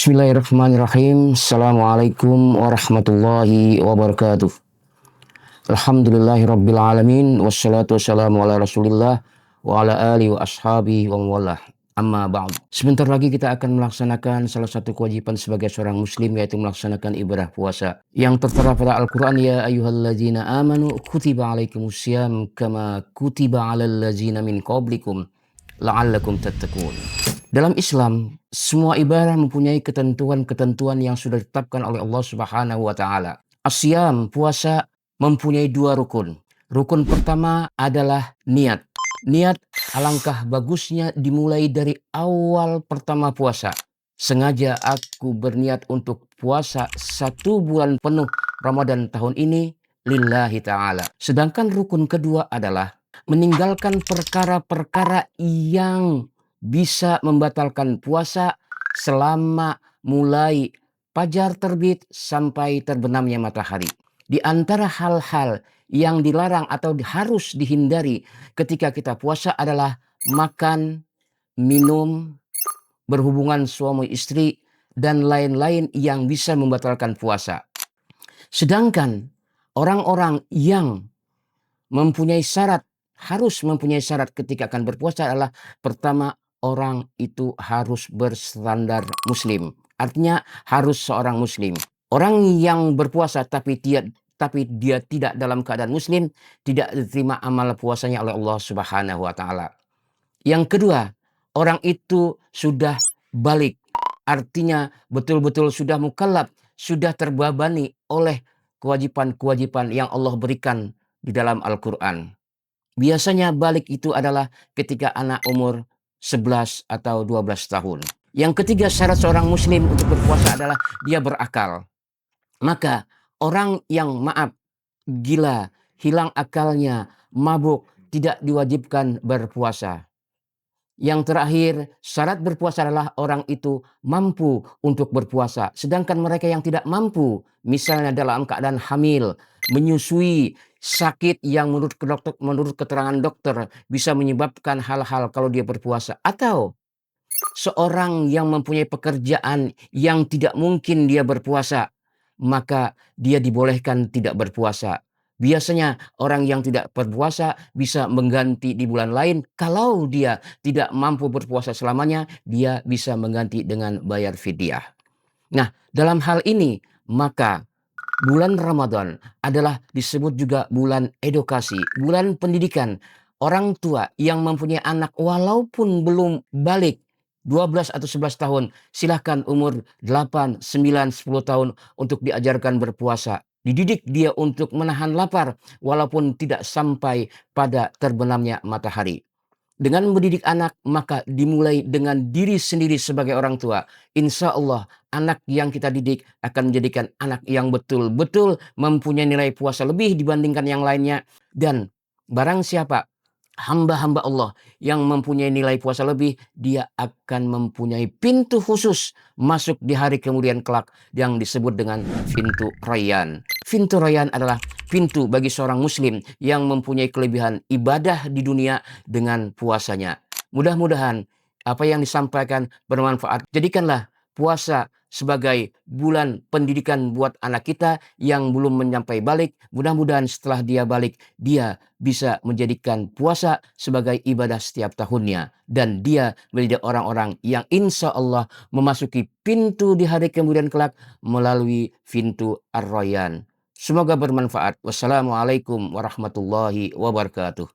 Bismillahirrahmanirrahim. Assalamualaikum warahmatullahi wabarakatuh. Alhamdulillahirabbil alamin wassalatu wassalamu ala Rasulillah wa ala alihi wa ashabihi wa mawalah. Amma ba'd. Sebentar lagi kita akan melaksanakan salah satu kewajiban sebagai seorang muslim, yaitu melaksanakan ibadah puasa yang tertera pada Al-Qur'an, ya ayyuhalladzina amanu kutiba alaikumusiyam kama kutiba alal ladzina min qablikum la'allakum tattaqun. Dalam Islam, semua ibadah mempunyai ketentuan-ketentuan yang sudah ditetapkan oleh Allah Subhanahu wa taala. Asyam, puasa, mempunyai dua rukun. Rukun pertama adalah niat. Niat alangkah bagusnya dimulai dari awal pertama puasa. Sengaja aku berniat untuk puasa 1 bulan penuh Ramadan tahun ini lillahi ta'ala. Sedangkan rukun kedua adalah meninggalkan perkara-perkara yang bisa membatalkan puasa selama mulai fajar terbit sampai terbenamnya matahari. Di antara hal-hal yang dilarang atau harus dihindari ketika kita puasa adalah makan, minum, berhubungan suami istri, dan lain-lain yang bisa membatalkan puasa. Sedangkan orang-orang yang harus mempunyai syarat ketika akan berpuasa adalah pertama, orang itu harus berstandar muslim. Artinya harus seorang muslim. Orang yang berpuasa tapi dia tidak dalam keadaan muslim, tidak diterima amal puasanya oleh Allah Subhanahu wa taala. Yang kedua, orang itu sudah balik. Artinya betul-betul sudah mukallaf, sudah terbebani oleh kewajiban-kewajiban yang Allah berikan di dalam Al-Quran. Biasanya balik itu adalah ketika anak umur 11 atau 12 tahun. Yang ketiga, syarat seorang muslim untuk berpuasa adalah dia berakal. Maka orang yang gila, hilang akalnya, mabuk, tidak diwajibkan berpuasa. Yang terakhir, syarat berpuasa adalah orang itu mampu untuk berpuasa. Sedangkan mereka yang tidak mampu, misalnya dalam keadaan hamil, menyusui, sakit yang menurut keterangan dokter bisa menyebabkan hal-hal kalau dia berpuasa. Atau seorang yang mempunyai pekerjaan yang tidak mungkin dia berpuasa, maka dia dibolehkan tidak berpuasa. Biasanya orang yang tidak berpuasa bisa mengganti di bulan lain. Kalau dia tidak mampu berpuasa selamanya, dia bisa mengganti dengan bayar fidyah. Nah, dalam hal ini maka bulan Ramadan adalah disebut juga bulan edukasi, bulan pendidikan. Orang tua yang mempunyai anak walaupun belum balik 12 atau 11 tahun, silahkan umur 8, 9, 10 tahun untuk diajarkan berpuasa. Dididik dia untuk menahan lapar walaupun tidak sampai pada terbenamnya matahari. Dengan mendidik anak, maka dimulai dengan diri sendiri sebagai orang tua. Insya Allah, anak yang kita didik akan menjadikan anak yang betul-betul mempunyai nilai puasa lebih dibandingkan yang lainnya. Dan barang siapa hamba-hamba Allah yang mempunyai nilai puasa lebih, dia akan mempunyai pintu khusus masuk di hari kemudian kelak yang disebut dengan pintu Rayyan. Pintu Rayyan adalah pintu bagi seorang muslim yang mempunyai kelebihan ibadah di dunia dengan puasanya. Mudah-mudahan apa yang disampaikan bermanfaat. Jadikanlah puasa sebagai bulan pendidikan buat anak kita yang belum menyampai balik. Mudah-mudahan setelah dia balik, dia bisa menjadikan puasa sebagai ibadah setiap tahunnya. Dan dia menjadi orang-orang yang insya Allah memasuki pintu di hari kemudian kelak melalui pintu Ar-Rayyan. Semoga bermanfaat. Wassalamualaikum warahmatullahi wabarakatuh.